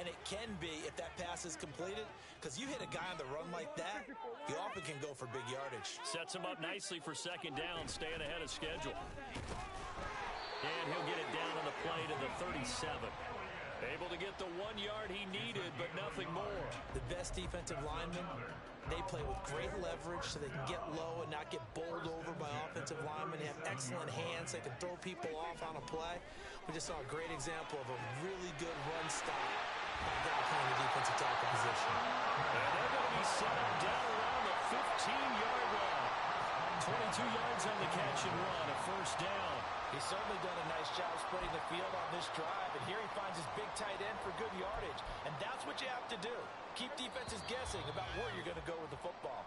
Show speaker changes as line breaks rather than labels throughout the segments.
And it can be if that pass is completed, because you hit a guy on the run like that, you often can go for big yardage.
Sets him up nicely for second down, staying ahead of schedule. And he'll get it down on the play to the 37. Able to get the 1 yard he needed, but nothing more.
The best defensive linemen, they play with great leverage so they can get low and not get bowled over by offensive linemen. They have excellent hands. They can throw people off on a play. We just saw a great example of a really good run stop by a guy playing the defensive tackle position.
And they're going to be set up down around the 15-yard line. 22 yards on the catch and run, a first down.
He's certainly done a nice job spreading the field on this drive, and here he finds his big tight end for good yardage. And that's what you have to do. Keep defenses guessing about where you're going to go with the football.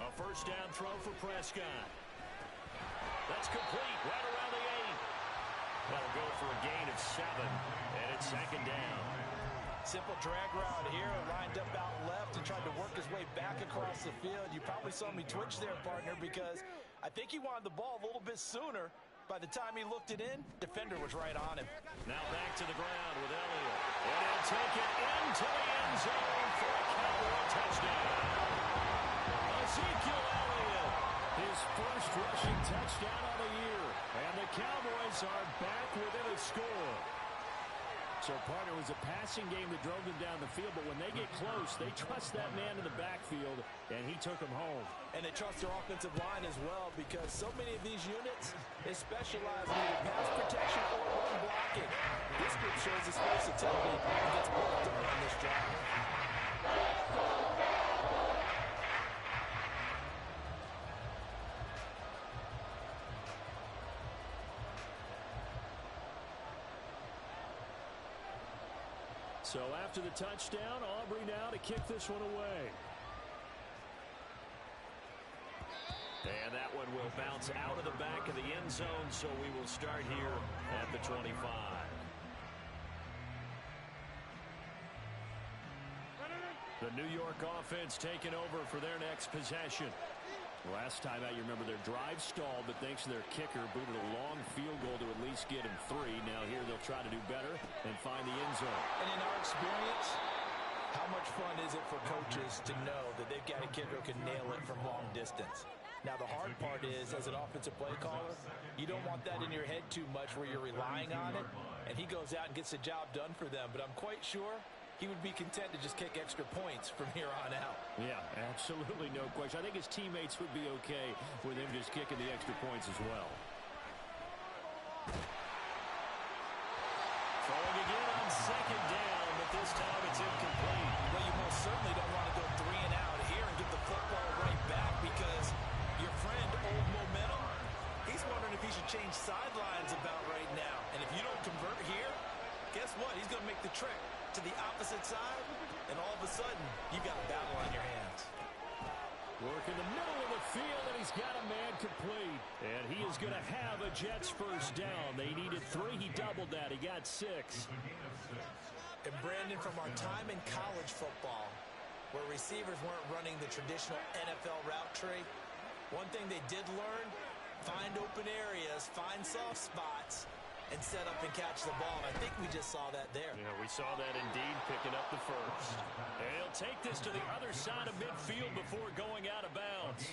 A first down throw for Prescott. That's complete right around the 8. That'll go for a gain of 7, and it's second down.
Simple drag route here, lined up out left and tried to work his way back across the field. You probably saw me twitch there, partner, because I think he wanted the ball a little bit sooner. By the time he looked it in, defender was right on him.
Now back to the ground with Elliott. And he'll take it into the end zone for a Cowboy touchdown. Ezekiel Elliott, his first rushing touchdown of the year. And the Cowboys are back within a score. So, partner, it was a passing game that drove them down the field, but when they get close, they trust that man in the backfield, and he took them home.
And they trust their offensive line as well, because so many of these units, they specialize in either pass protection or run blocking. This group shows its versatility and gets both done on this drive.
So after the touchdown, Aubrey now to kick this one away. And that one will bounce out of the back of the end zone, so we will start here at the 25. The New York offense taking over for their next possession. Last time out, you remember their drive stalled, but thanks to their kicker, booted a long field goal to at least get him 3. Now here they'll try to do better and find the end zone.
And in our experience, how much fun is it for coaches to know that they've got a kicker who can nail it from long distance? Now, the hard part is, as an offensive play caller, you don't want that in your head too much where you're relying on it, and he goes out and gets the job done for them. But I'm quite sure he would be content to just kick extra points from here on out.
Yeah, absolutely no question. I think his teammates would be okay with him just kicking the extra points as well. Throwing again on second down, but this time it's incomplete.
Well, you most certainly don't want to go 3 and out here and get the football right back, because your friend, Old Momentum, he's wondering if he should change sidelines about right now. And if you don't convert here, guess what? He's going to make the trek to the opposite side, and all of a sudden, you've got a battle on your hands.
Work in the middle of the field, and he's got a man complete. And he is going to have a Jets first down. They needed 3. He doubled that. He got 6.
And Brandon, from our time in college football, where receivers weren't running the traditional NFL route tree, one thing they did learn, find open areas, find soft spots, and set up and catch the ball. And I think we just saw that there.
Yeah, we saw that indeed, picking up the first. And he'll take this to the other side of midfield before going out of bounds.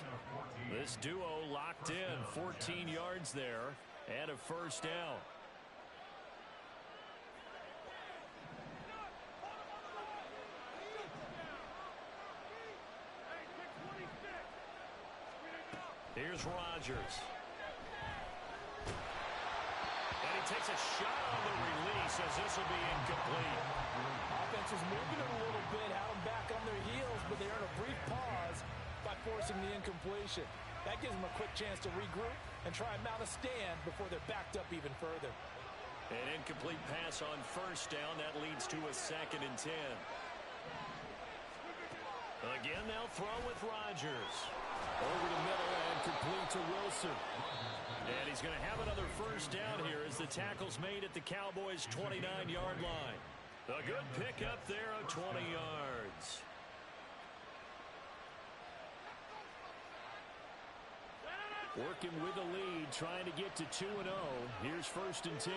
This duo locked in, 14 yards there, and a first down. Here's Rodgers. And he takes a shot on the release as this will be incomplete.
Offense was moving it a little bit, had them back on their heels, but they earned a brief pause by forcing the incompletion. That gives them a quick chance to regroup and try and mount a stand before they're backed up even further.
An incomplete pass on first down. That leads to a 2nd and 10. Again, they'll throw with Rodgers. Over the middle and complete to Wilson. And he's going to have another first down here as the tackle's made at the Cowboys' 29-yard line. A good pickup there of 20 yards. Working with the lead, trying to get to 2-0. Here's 1st and 10.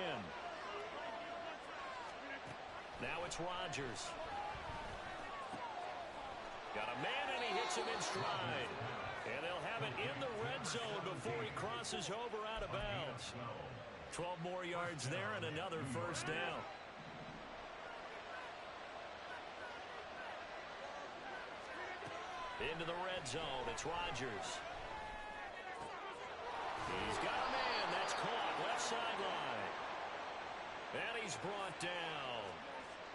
Now it's Rodgers. Got a man, and he hits him in stride. And they'll have it in the red zone before he crosses over out of bounds. 12 more yards there and another 1st down. Into the red zone, it's Rodgers. He's got a man. That's caught. Left sideline. And he's brought down.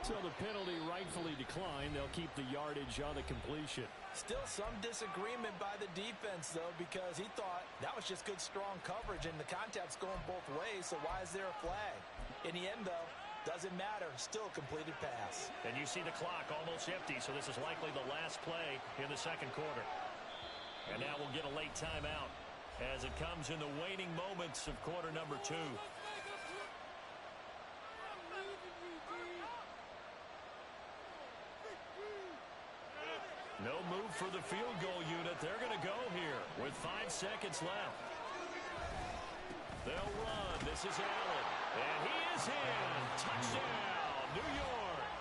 So the penalty rightfully declined. They'll keep the yardage on the completion.
Still some disagreement by the defense, though, because he thought that was just good, strong coverage, and the contact's going both ways, so why is there a flag? In the end, though, doesn't matter. Still a completed pass.
And you see the clock almost empty, so this is likely the last play in the 2nd quarter. And now we'll get a late timeout as it comes in the waning moments of quarter number 2. No move for the field goal unit. They're going to go here with 5 seconds left. They'll run. This is Allen. And he is in. Touchdown, New York.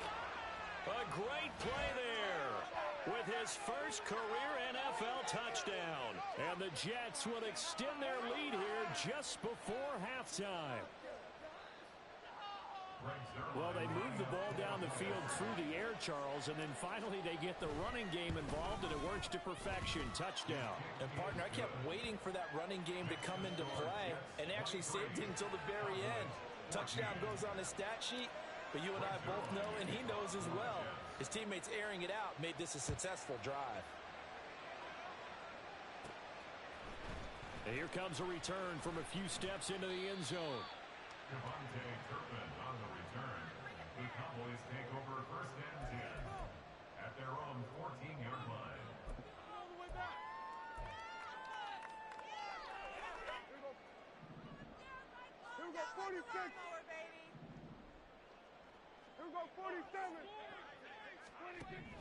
A great play there with his first career NFL touchdown. And the Jets will extend their lead here just before halftime. Well, they move the ball down the field through the air, Charles, and then finally they get the running game involved, and it works to perfection. Touchdown.
And, partner, I kept waiting for that running game to come into play, and actually saved it until the very end. Touchdown goes on his stat sheet, but you and I both know, and he knows as well, his teammates airing it out made this a successful drive.
And here comes a return from a few steps into the end zone.
On the return, the Cowboys take over 1st and 10 at their own 14-yard line.
All the way back. Here we go, 46. Here we go, 47.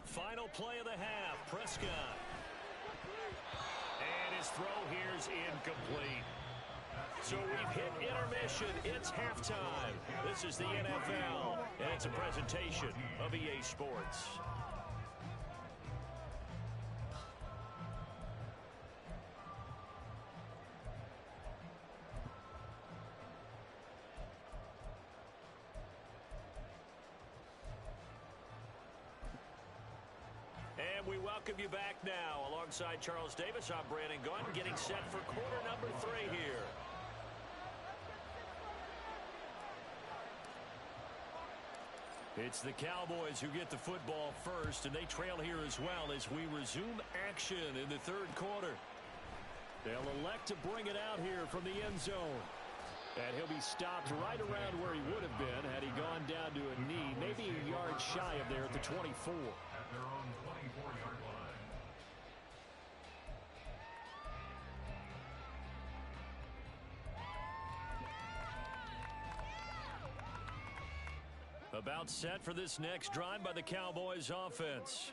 Final play of the half, Prescott. And his throw here's incomplete. So we've hit intermission. It's halftime. This is the NFL, and it's a presentation of EA Sports. And we welcome you back now. Alongside Charles Davis, I'm Brandon Gunn, getting set for quarter number 3 here. It's the Cowboys who get the football first, and they trail here as well as we resume action in the 3rd quarter. They'll elect to bring it out here from the end zone. And he'll be stopped right around where he would have been had he gone down to a knee, maybe a yard shy of there at the 24.
At their own 24-yard line.
About set for this next drive by the Cowboys offense.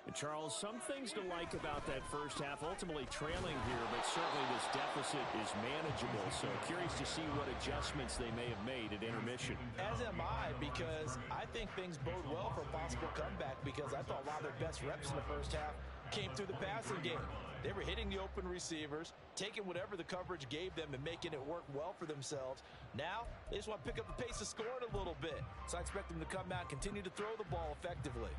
And Charles, some things to like about that first half, ultimately trailing here, but certainly this deficit is manageable. So curious to see what adjustments they may have made at intermission.
As am I, because I think things bode well for a possible comeback, because I thought a lot of their best reps in the first half came through the passing game. They were hitting the open receivers, taking whatever the coverage gave them and making it work well for themselves. Now, they just want to pick up the pace of scoring a little bit. So I expect them to come out and continue to throw the ball effectively.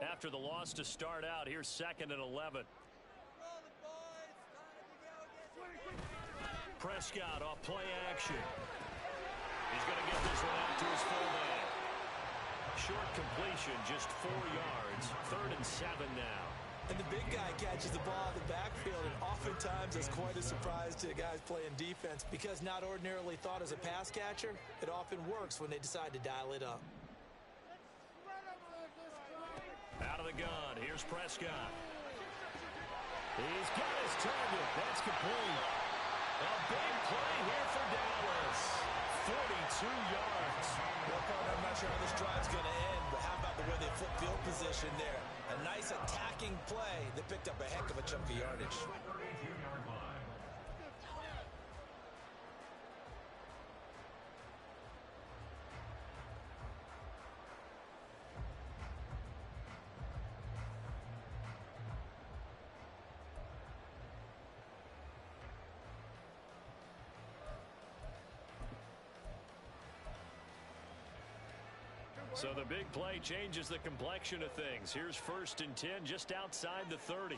After the loss to start out, here's 2nd and 11. Prescott off play action. He's going to get this one out to his fullback. Short completion, just 4 yards. 3rd and 7 now.
And the big guy catches the ball in the backfield, and oftentimes it's quite a surprise to the guys playing defense, because not ordinarily thought as a pass catcher, it often works when they decide to dial it up.
Out of the gun, here's Prescott. He's got his target. That's complete. A big play here for Dallas. 42 yards.
Well, partner, I'm not sure how this drive's going to end, but how about the way they flip field position there? A nice attacking play that picked up a heck of a chunk of yardage.
32-yard line.
So the big play changes the complexion of things. Here's 1st and 10 just outside the 30.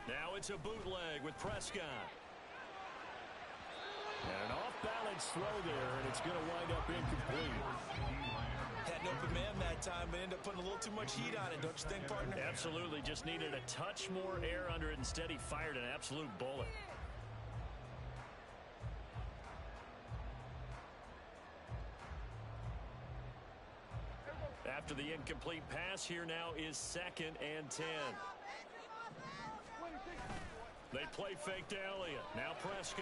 Now it's a bootleg with Prescott. And an off-balance throw there, and it's going to wind up incomplete.
Had an open man that time, but ended up putting a little too much heat on it, don't you think, partner?
Absolutely. Just needed a touch more air under it. Instead, he fired an absolute bullet. After the incomplete pass, here now is 2nd and 10. They play fake to Elliott. Now Prescott.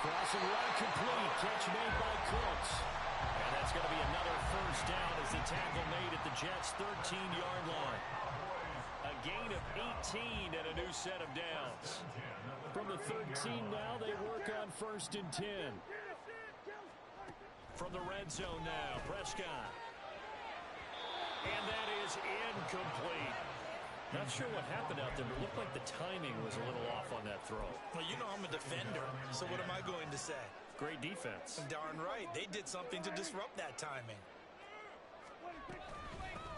Crossing right, complete. Catch made by Cooks. And that's going to be another 1st down as the tackle made at the Jets' 13-yard line. A gain of 18 and a new set of downs. From the 13 now, they work on 1st and 10. From the red zone now, Prescott. And that is incomplete. Not sure what happened out there, but it looked like the timing was a little off on that throw.
Well, you know I'm a defender, so what am I going to say?
Great defense.
Darn right. They did something to disrupt that timing.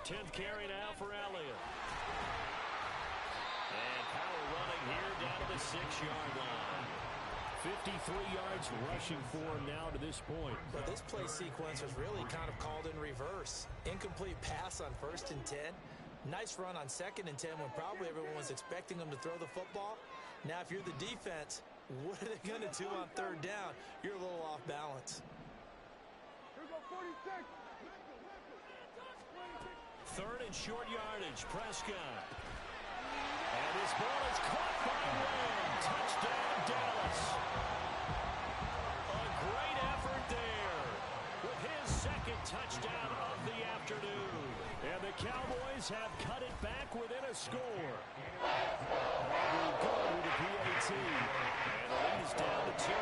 10th carry now for Elliott. And power running here down to the 6-yard line. 53 yards rushing for him now to this point.
But this play sequence was really kind of called in reverse. Incomplete pass on 1st and 10. Nice run on 2nd and 10 when probably everyone was expecting them to throw the football. Now, if you're the defense, what are they going to do on 3rd down? You're a little off balance.
Here go 46.
3rd and short yardage, Prescott. And his ball is caught by Wynn. Touchdown, Dallas. A great effort there with his 2nd touchdown of the afternoon. And the Cowboys have cut it back within a score. We'll go to the PAT. And the lead is down to 2.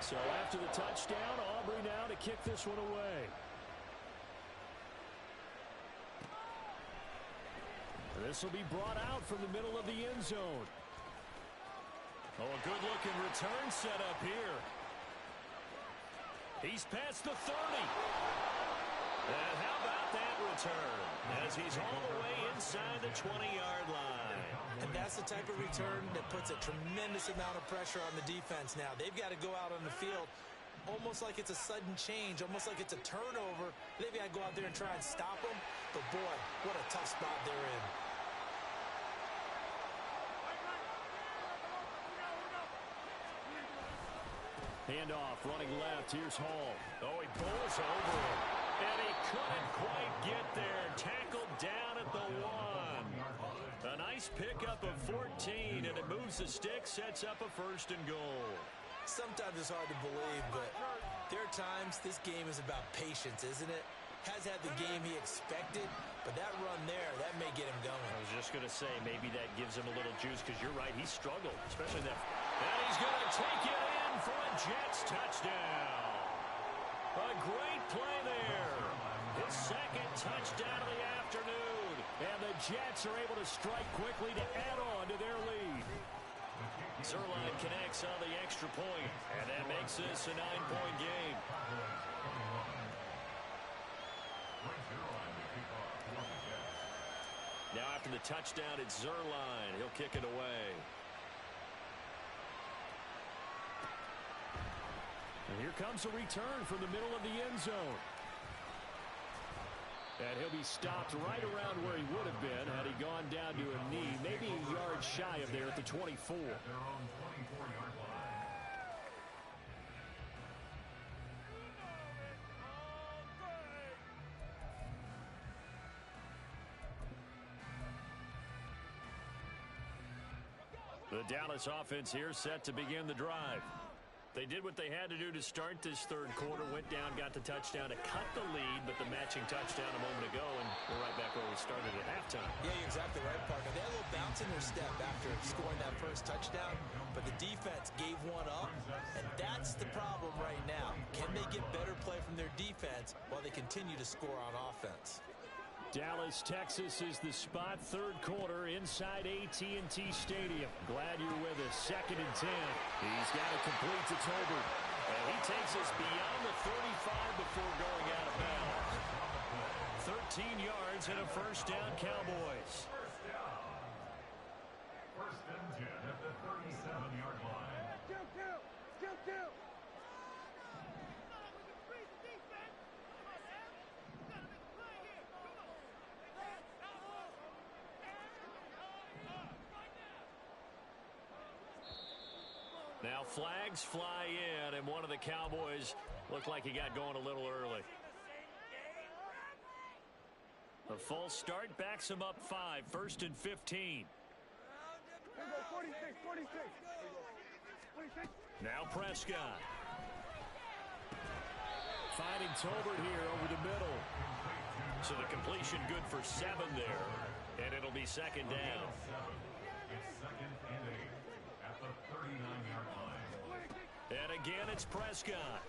So after the touchdown, Aubrey now to kick this one away. This will be brought out from the middle of the end zone. Oh, a good-looking return set up here. He's past the 30. And how about that return? As he's all the way inside the 20-yard line.
And that's the type of return that puts a tremendous amount of pressure on the defense now. They've got to go out on the field almost like it's a sudden change, almost like it's a turnover. They've got to go out there and try and stop them. But, boy, what a tough spot they're in.
Handoff, running left. Here's Hall. Oh, he pulls over him. And he couldn't quite get there. Tackled down at the 1. A nice pickup of 14, and it moves the stick, sets up a 1st and goal.
Sometimes it's hard to believe, but there are times this game is about patience, isn't it? Has had the game he expected, but that run there, that may get him going.
I was just going to say, maybe that gives him a little juice, because you're right, he struggled, especially that. And he's going to take it in for a Jets touchdown. A great play there. His 2nd touchdown of the afternoon. And the Jets are able to strike quickly to add on to their lead. Zerline connects on the extra point, and that makes this a 9-point game. Now after the touchdown, it's Zerline. He'll kick it away. And here comes a return from the middle of the end zone. And he'll be stopped right around where he would have been had he gone down to a knee, maybe a yard shy of there at the 24.
Their own 24-yard line.
The Dallas offense here set to begin the drive. They did what they had to do to start this third quarter, went down, got the touchdown to cut the lead, but the matching touchdown a moment ago, and we're right back where we started at halftime.
Yeah, you're exactly right, partner. They had a little bounce in their step after scoring that first touchdown, but the defense gave one up, and that's the problem right now. Can they get better play from their defense while they continue to score on offense?
Dallas, Texas is the spot. Third quarter inside AT&T Stadium. Glad you're with us. 2nd and 10. He's got it complete to Tolbert. And he takes us beyond the 35 before going out of bounds. 13 yards and a first down, Cowboys.
First and 10 at the 37-yard line.
Kill.
Now flags fly in, and one of the Cowboys looked like he got going a little early. The false start backs him up 5. 1st and 15.
46.
Now Prescott. Finding Tolbert here over the middle. So the completion good for 7 there, and it'll be 2nd down.
It's 2nd and 8 at the 39-yard line.
And again, it's Prescott.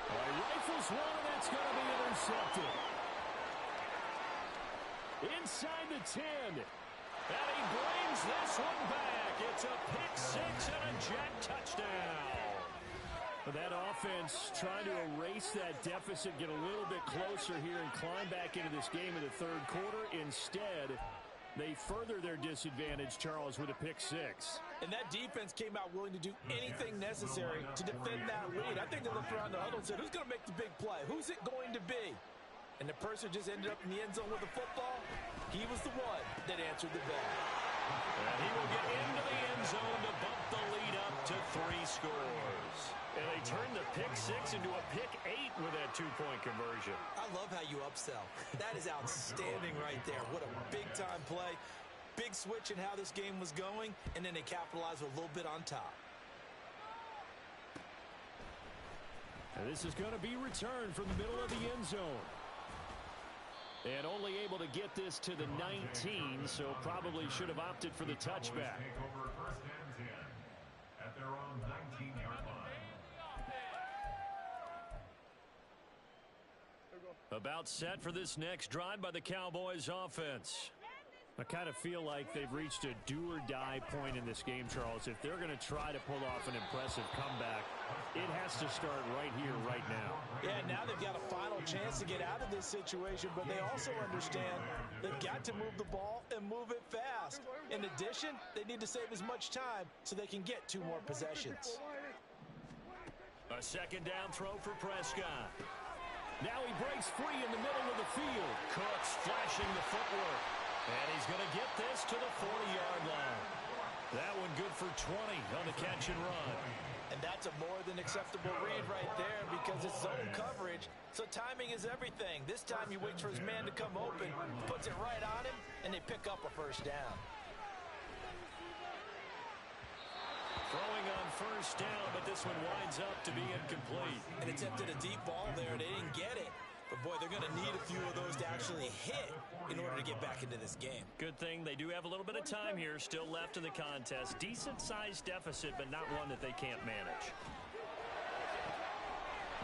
He rifles one, and it's going to be intercepted. Inside the 10. And he brings this one back. It's a pick 6 and a jet touchdown. That offense trying to erase that deficit, get a little bit closer here, and climb back into this game in the third quarter. Instead, they further their disadvantage, Charles, with a pick 6.
And that defense came out willing to do anything necessary to defend that lead. I think they looked around the huddle and said, who's going to make the big play? Who's it going to be? And the person just ended up in the end zone with the football. He was the one that answered the bell.
And he will get into the end zone to bump the lead up to 3 scores. And they turned the pick 6 into a pick 8 with that 2-point conversion.
I love how you upsell. That is outstanding right there. What a big-time play. Big switch in how this game was going, and then they capitalized with a little bit on top.
And this is going to be returned from the middle of the end zone. And only able to get this to the 19, so probably should have opted for the touchback.
Take over 1st and 10 at their own 19-yard line.
About set for this next drive by the Cowboys offense. I kind of feel like they've reached a do-or-die point in this game, Charles. If they're going to try to pull off an impressive comeback, it has to start right here, right now.
Yeah, now they've got a final chance to get out of this situation, but they also understand they've got to move the ball and move it fast. In addition, they need to save as much time so they can get 2 more possessions.
A 2nd down throw for Prescott. Now he breaks free in the middle of the field. Cooks flashing the footwork. And he's going to get this to the 40-yard line. That one good for 20 on the catch and run.
And that's a more than acceptable read right there because it's zone coverage, so timing is everything. This time he waits for his man to come open, puts it right on him, and they pick up a first down.
Throwing on first down, but this one winds up to be incomplete.
And attempted a deep ball there. They didn't get it. But, boy, they're going to need a few of those to actually hit in order to get back into this game.
Good thing they do have a little bit of time here still left in the contest. Decent-sized deficit, but not one that they can't manage.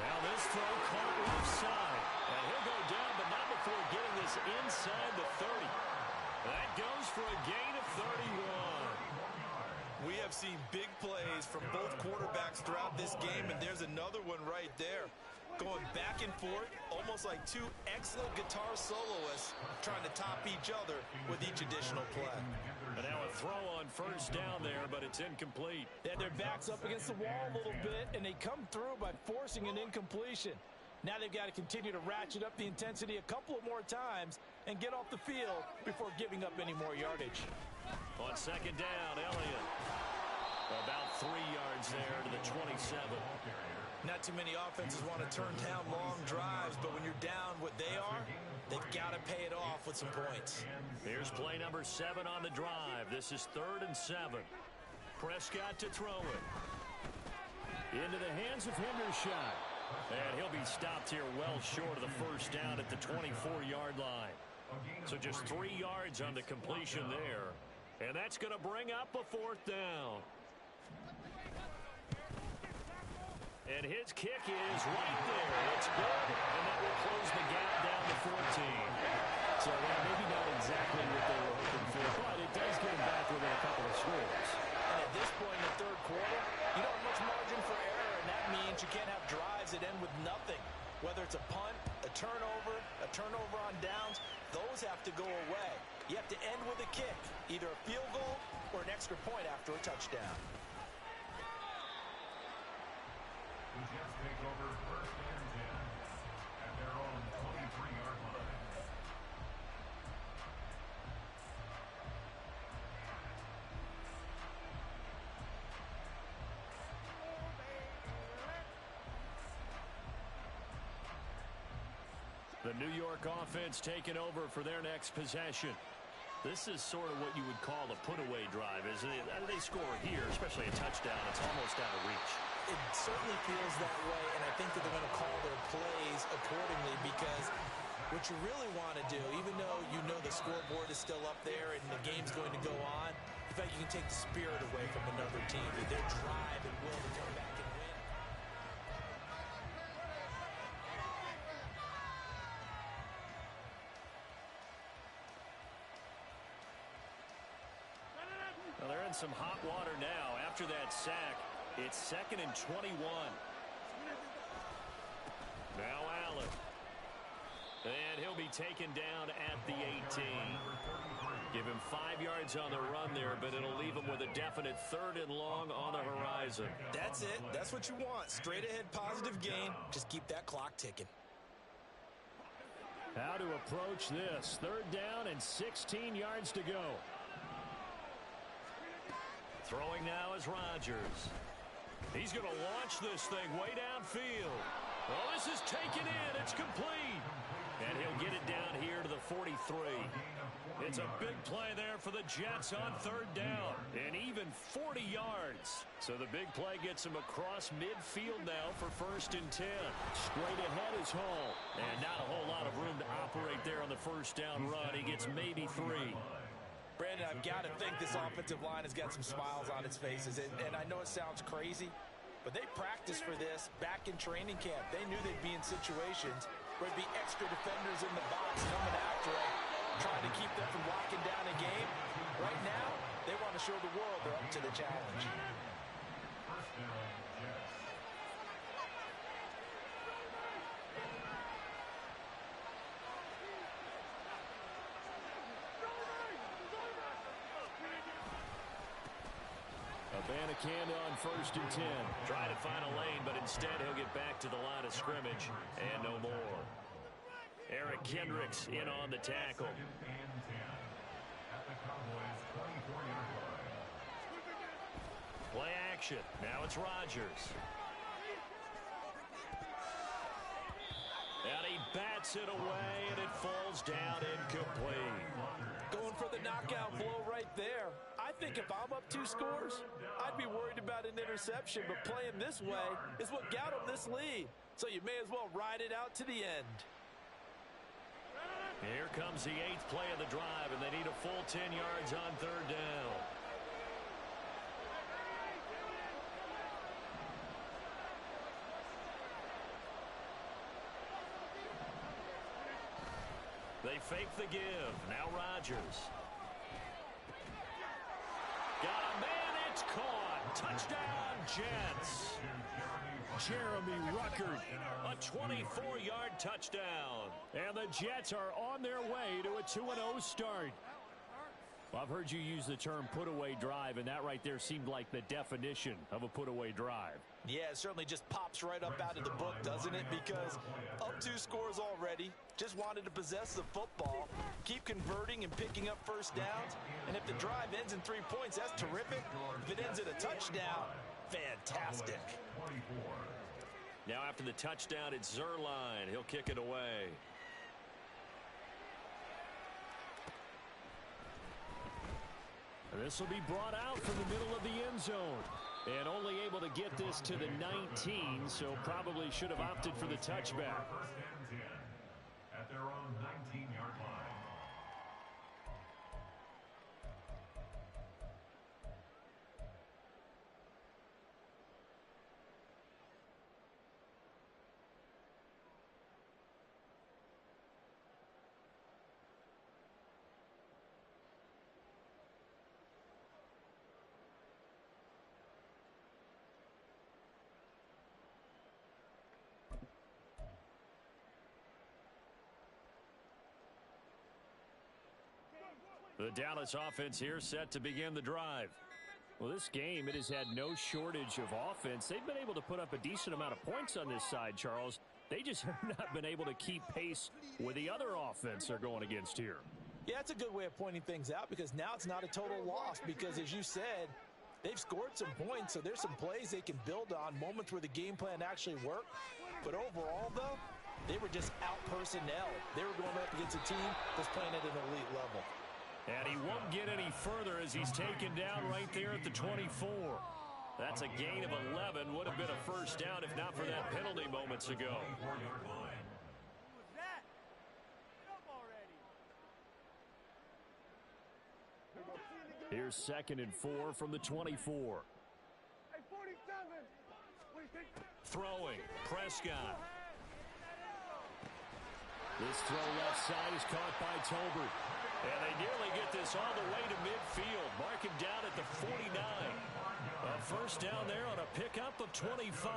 Now this throw caught left side. And he'll go down, but not before getting this inside the 30. That goes for a gain of 31.
We have seen big plays from both quarterbacks throughout this game, and there's another one right there. Going back and forth, almost like 2 excellent guitar soloists trying to top each other with each additional play.
And now a throw on first down there, but it's incomplete.
They had their backs up against the wall a little bit, and they come through by forcing an incompletion. Now they've got to continue to ratchet up the intensity a couple of more times and get off the field before giving up any more yardage.
On 2nd down, Elliott. About 3 yards there to the 27.
Not too many offenses want to turn down long drives, but when you're down what they are, They've got to pay it off with some points.
Here's play number 7 on the drive. This is 3rd and 7. Prescott to throw it. Into the hands of Hendershot. And he'll be stopped here well short of the first down at the 24-yard line. So just 3 yards on the completion there. And that's going to bring up a 4th down. And his kick is right there. It's good, and that will close the gap down to 14.
So maybe not exactly what they were hoping for, but it does get them back within a couple of scores.
And at this point in the 3rd quarter, you don't have much margin for error, and that means you can't have drives that end with nothing. Whether it's a punt, a turnover on downs, those have to go away. You have to end with a kick, either a field goal or an extra point after a touchdown.
The Jets take over 1st and 10 at their own 23-yard line.
The New York offense taking over for their next possession. This is sort of what you would call a put-away drive, isn't it? They score here, especially a touchdown. It's almost out of reach.
It certainly feels that way, and I think that they're going to call their plays accordingly, because what you really want to do, even though you know the scoreboard is still up there and the game's going to go on, in fact, you can take the spirit away from another team, with their drive and will to come back and win.
Well, they're in some hot water now. After that sack, it's 2nd and 21. Now Allen. And he'll be taken down at the 18. Give him 5 yards on the run there, but it'll leave him with a definite 3rd and long on the horizon.
That's it. That's what you want. Straight ahead positive gain. Just keep that clock ticking.
How to approach this. 3rd down and 16 yards to go. Throwing now is Rodgers. He's going to launch this thing way downfield. Oh, this is taken in. It's complete. And he'll get it down here to the 43. It's a big play there for the Jets on 3rd down. And even 40 yards. So the big play gets him across midfield now for 1st and 10. Straight ahead is Hall. And not a whole lot of room to operate there on the 1st down run. He gets maybe 3.
Brandon, I've got to think this offensive line has got some smiles on its faces. And I know it sounds crazy, but they practiced for this back in training camp. They knew they'd be in situations where there'd be extra defenders in the box coming after them, trying to keep them from locking down a game. Right now, they want to show the world they're up to the challenge.
Abanican on 1st and 10. Trying to find a lane, but instead he'll get back to the line of scrimmage and no more. Eric Kendricks in on the tackle. Play action. Now it's Rodgers. And he bats it away, and it falls down incomplete.
Going for the knockout blow right there. I think if I'm up 2 scores, I'd be worried about an interception, but playing this way is what got them this lead. So you may as well ride it out to the end.
Here comes the 8th play of the drive, and they need a full 10 yards on 3rd down. They fake the give. Now Rodgers. Got a man. It's caught. Touchdown, Jets. Jeremy Ruckert, a 24-yard touchdown. And the Jets are on their way to a 2-0 start. Well, I've heard you use the term put-away drive, and that right there seemed like the definition of a put-away drive.
Yeah, it certainly just pops right up out of the book, doesn't it? Because up 2 scores already, just wanted to possess the football, keep converting and picking up 1st downs, and if the drive ends in 3 points, that's terrific. If it ends in a touchdown, fantastic.
Now after the touchdown, it's Zerline. He'll kick it away. This will be brought out from the middle of the end zone. And only able to get this to the 19, so probably should have opted for the touchback.
First and 10 at their own 19-yard line.
The Dallas offense here set to begin the drive. Well, this game, it has had no shortage of offense. They've been able to put up a decent amount of points on this side, Charles. They just have not been able to keep pace with the other offense they're going against here.
Yeah, it's a good way of pointing things out because now it's not a total loss because, as you said, they've scored some points, so there's some plays they can build on, moments where the game plan actually worked. But overall, though, they were just out-personnel. They were going up against a team that's playing at an elite level.
And he won't get any further as he's taken down right there at the 24. That's a gain of 11. Would have been a first down if not for that penalty moments ago. Here's 2nd and 4 from the 24. Throwing, Prescott. This throw left side is caught by Tolbert. And they nearly get this all the way to midfield. Mark him down at the 49. A first down there on a pickup of 25.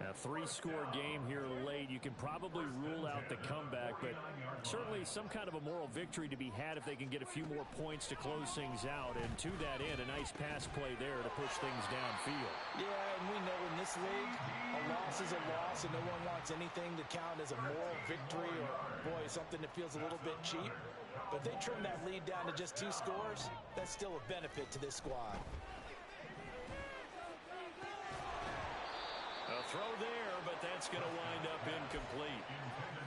A 3-score game here late. You can probably rule out the comeback, but certainly some kind of a moral victory to be had if they can get a few more points to close things out. And to that end, a nice pass play there to push things downfield.
Yeah, and we know in this league, a loss is a loss, and no one wants anything to count as a moral victory or, boy, something that feels a little bit cheap. But if they trim that lead down to just 2 scores, that's still a benefit to this squad.
A throw there, but that's going to wind up incomplete.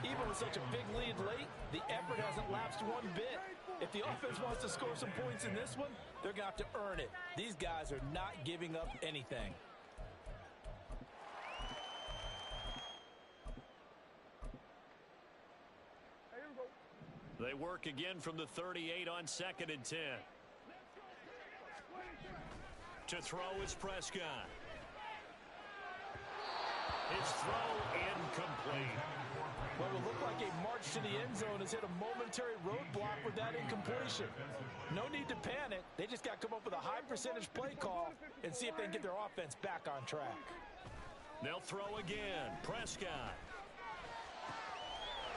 Even with such a big lead late, the effort hasn't lapsed one bit. If the offense wants to score some points in this one, they're going to have to earn it. These guys are not giving up anything.
They work again from the 38 on 2nd and 10. To throw is Prescott. His throw incomplete.
What will look like a march to the end zone has hit a momentary roadblock with that incompletion. No need to panic. They just got to come up with a high percentage play call and see if they can get their offense back on track.
They'll throw again. Prescott.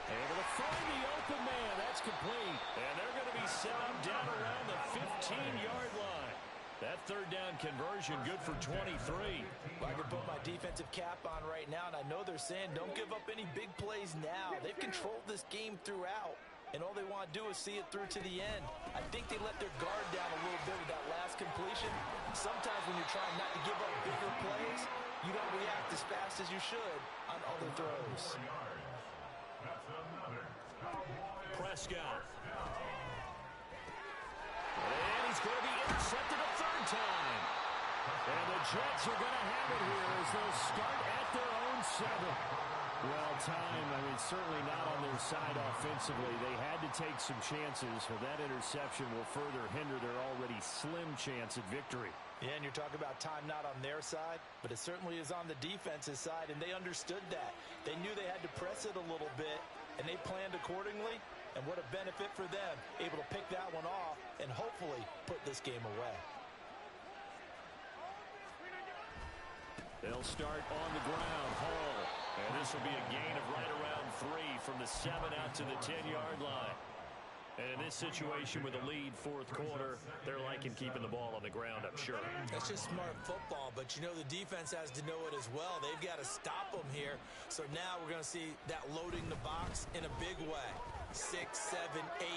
Able to find the open man. That's complete. And they're going to be set up down around the 15-yard line. That 3rd down conversion good for 23.
Well, I can put my defensive cap on right now, and I know they're saying don't give up any big plays now. They've controlled this game throughout, and all they want to do is see it through to the end. I think they let their guard down a little bit with that last completion. Sometimes when you're trying not to give up bigger plays, you don't react as fast as you should on other throws.
Prescott. And he's going to be intercepted a 3rd time. And the Jets are going to have it here as they'll start at their own 7. Well, time, I mean, certainly not on their side offensively. They had to take some chances, but that interception will further hinder their already slim chance at victory.
Yeah, and you're talking about time not on their side, but it certainly is on the defense's side, and they understood that. They knew they had to press it a little bit, and they planned accordingly, and what a benefit for them, able to pick that one off and hopefully put this game away.
They'll start on the ground, Hall. And this will be a gain of right around 3 from the 7 out to the 10-yard line. And in this situation with a lead 4th quarter, they're liking keeping the ball on the ground, I'm sure.
That's just smart football, but you know the defense has to know it as well. They've got to stop them here. So now we're going to see that loading the box in a big way. 6, 7, 8, 9,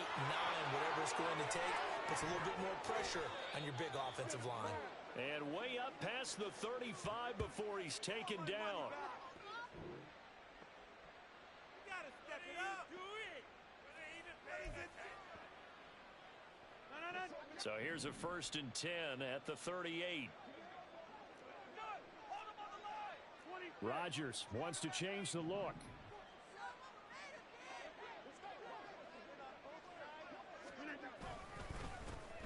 whatever it's going to take, puts a little bit more pressure on your big offensive line.
And way up past the 35 before he's taken down. So here's a 1st and 10 at the 38. Rodgers wants to change the look.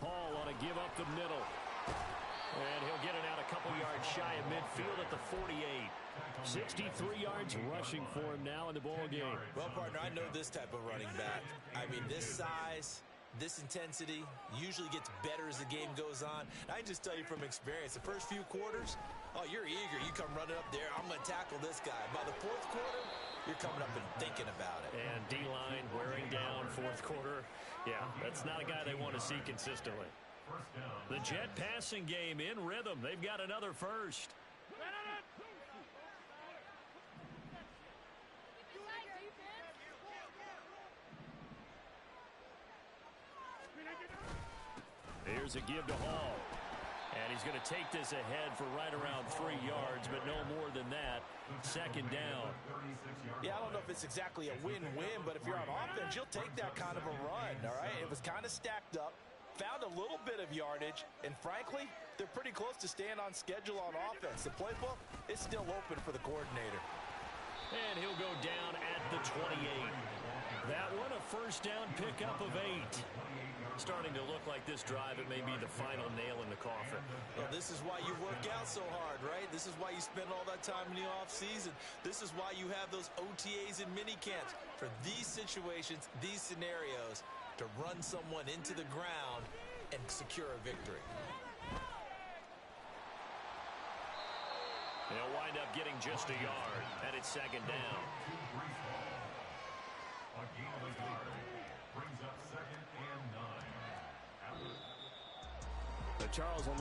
Hall on a give up the middle. And he'll get it out a couple yards shy of midfield at the 48. 63 yards rushing for him now in the ball game.
Well, partner, I know this type of running back. I mean, this size, this intensity usually gets better as the game goes on. I just tell you from experience, the first few quarters, oh, you're eager. You come running up there, I'm going to tackle this guy. By the 4th quarter, you're coming up and thinking about it.
And D-line wearing down 4th quarter. Yeah, that's not a guy they want to see consistently. The Jet passing game in rhythm. They've got another first. Here's a give to Hall. And he's going to take this ahead for right around 3 yards, but no more than that. 2nd down.
Yeah, I don't know if it's exactly a win-win, but if you're on offense, you'll take that kind of a run, all right? It was kind of stacked up, found a little bit of yardage, and frankly, they're pretty close to staying on schedule on offense. The playbook is still open for the coordinator.
And he'll go down at the 28. That one, a 1st down pickup of 8. Starting to look like this drive, it may be the final nail in the coffin.
Well, this is why you work out so hard, right? This is why you spend all that time in the offseason. This is why you have those OTAs and mini camps. For these situations, these scenarios, to run someone into the ground and secure a victory.
They'll wind up getting just a yard, and it's 2nd down.
A gain of a yard brings up 2nd and 9.
Charles